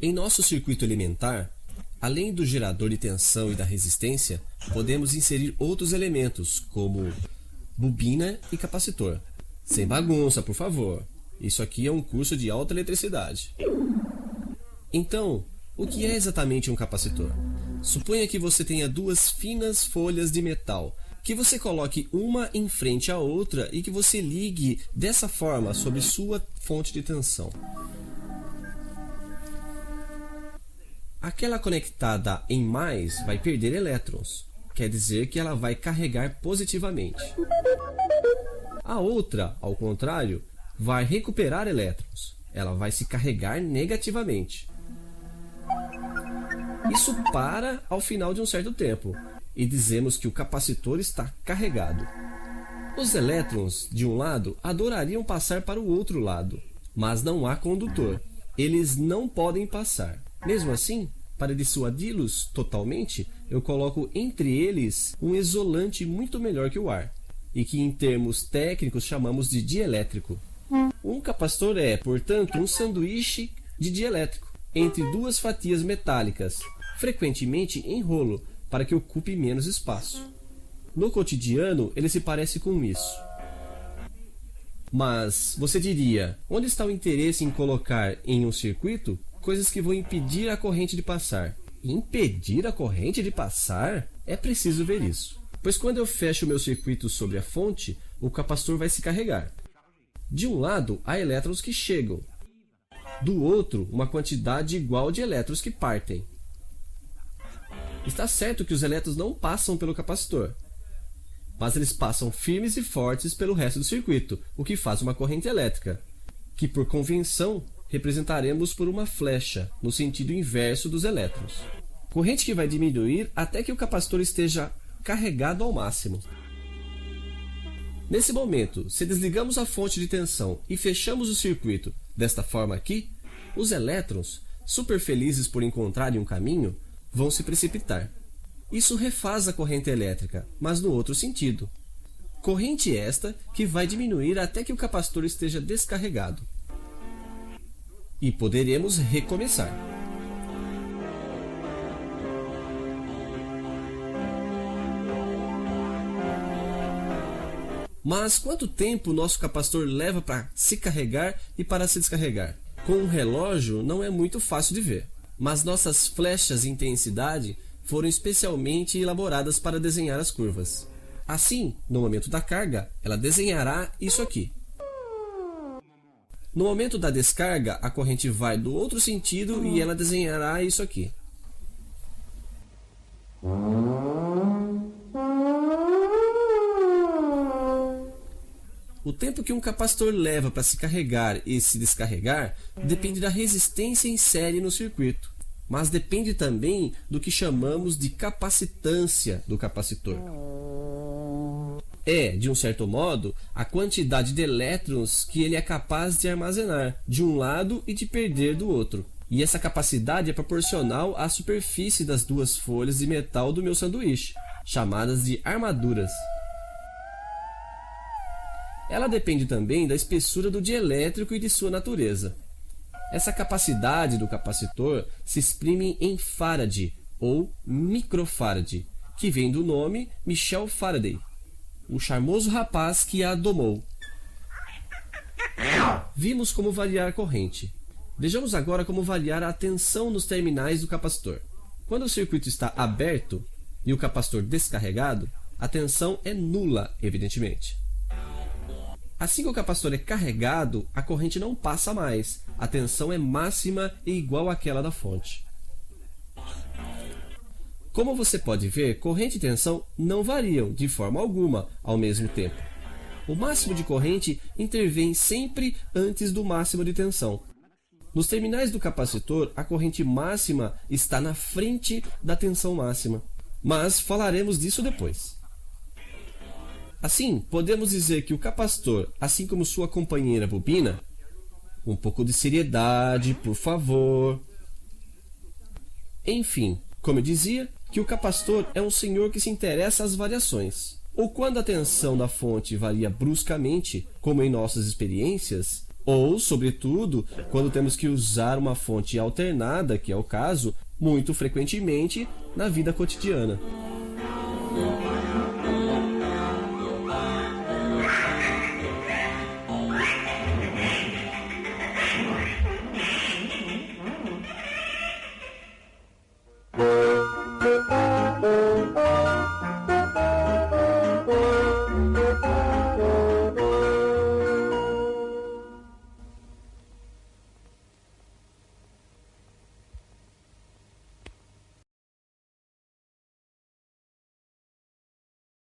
Em nosso circuito elementar, além do gerador de tensão e da resistência, podemos inserir outros elementos, como bobina e capacitor. Sem bagunça, por favor. Isso aqui é um curso de alta eletricidade. Então, o que é exatamente um capacitor? Suponha que você tenha duas finas folhas de metal, que você coloque uma em frente à outra e que você ligue dessa forma sobre sua fonte de tensão. Aquela conectada em mais vai perder elétrons, quer dizer que ela vai carregar positivamente. A outra, ao contrário, vai recuperar elétrons, ela vai se carregar negativamente. Isso para ao final de um certo tempo, e dizemos que o capacitor está carregado. Os elétrons, de um lado, adorariam passar para o outro lado, mas não há condutor. Eles não podem passar. Mesmo assim, para dissuadi-los totalmente, eu coloco entre eles um isolante muito melhor que o ar, e que em termos técnicos chamamos de dielétrico. Um capacitor é, portanto, um sanduíche de dielétrico, entre duas fatias metálicas, frequentemente em rolo, para que ocupe menos espaço. No cotidiano, ele se parece com isso. Mas você diria, onde está o interesse em colocar em um circuito coisas que vão impedir a corrente de passar? Impedir a corrente de passar? É preciso ver isso. Pois quando eu fecho o meu circuito sobre a fonte, o capacitor vai se carregar. De um lado, há elétrons que chegam. Do outro, uma quantidade igual de elétrons que partem. Está certo que os elétrons não passam pelo capacitor, mas eles passam firmes e fortes pelo resto do circuito, o que faz uma corrente elétrica, que por convenção representaremos por uma flecha, no sentido inverso dos elétrons. Corrente que vai diminuir até que o capacitor esteja carregado ao máximo. Nesse momento, se desligamos a fonte de tensão e fechamos o circuito desta forma aqui, os elétrons, super felizes por encontrarem um caminho, vão se precipitar. Isso refaz a corrente elétrica, mas no outro sentido. Corrente esta que vai diminuir até que o capacitor esteja descarregado. E poderemos recomeçar. Mas quanto tempo o nosso capacitor leva para se carregar e para se descarregar? Com um relógio não é muito fácil de ver, mas nossas flechas de intensidade foram especialmente elaboradas para desenhar as curvas. Assim, no momento da carga, ela desenhará isso aqui. No momento da descarga, a corrente vai do outro sentido e ela desenhará isso aqui. O tempo que um capacitor leva para se carregar e se descarregar depende da resistência em série no circuito, mas depende também do que chamamos de capacitância do capacitor. É, de um certo modo, a quantidade de elétrons que ele é capaz de armazenar de um lado e de perder do outro. E essa capacidade é proporcional à superfície das duas folhas de metal do meu sanduíche, chamadas de armaduras. Ela depende também da espessura do dielétrico e de sua natureza. Essa capacidade do capacitor se exprime em Faraday, ou microfarad, que vem do nome Michel Faraday, o charmoso rapaz que a domou. Vimos como variar a corrente. Vejamos agora como variar a tensão nos terminais do capacitor. Quando o circuito está aberto e o capacitor descarregado, a tensão é nula, evidentemente. Assim que o capacitor é carregado, a corrente não passa mais. A tensão é máxima e igual àquela da fonte. Como você pode ver, corrente e tensão não variam de forma alguma ao mesmo tempo. O máximo de corrente intervém sempre antes do máximo de tensão. Nos terminais do capacitor, a corrente máxima está na frente da tensão máxima. Mas falaremos disso depois. Assim, podemos dizer que o capacitor, assim como sua companheira bobina, um pouco de seriedade, por favor. Enfim, como eu dizia, que o capacitor é um senhor que se interessa às variações. Ou quando a tensão da fonte varia bruscamente, como em nossas experiências, Ou, sobretudo, quando temos que usar uma fonte alternada, que é o caso, muito frequentemente na vida cotidiana.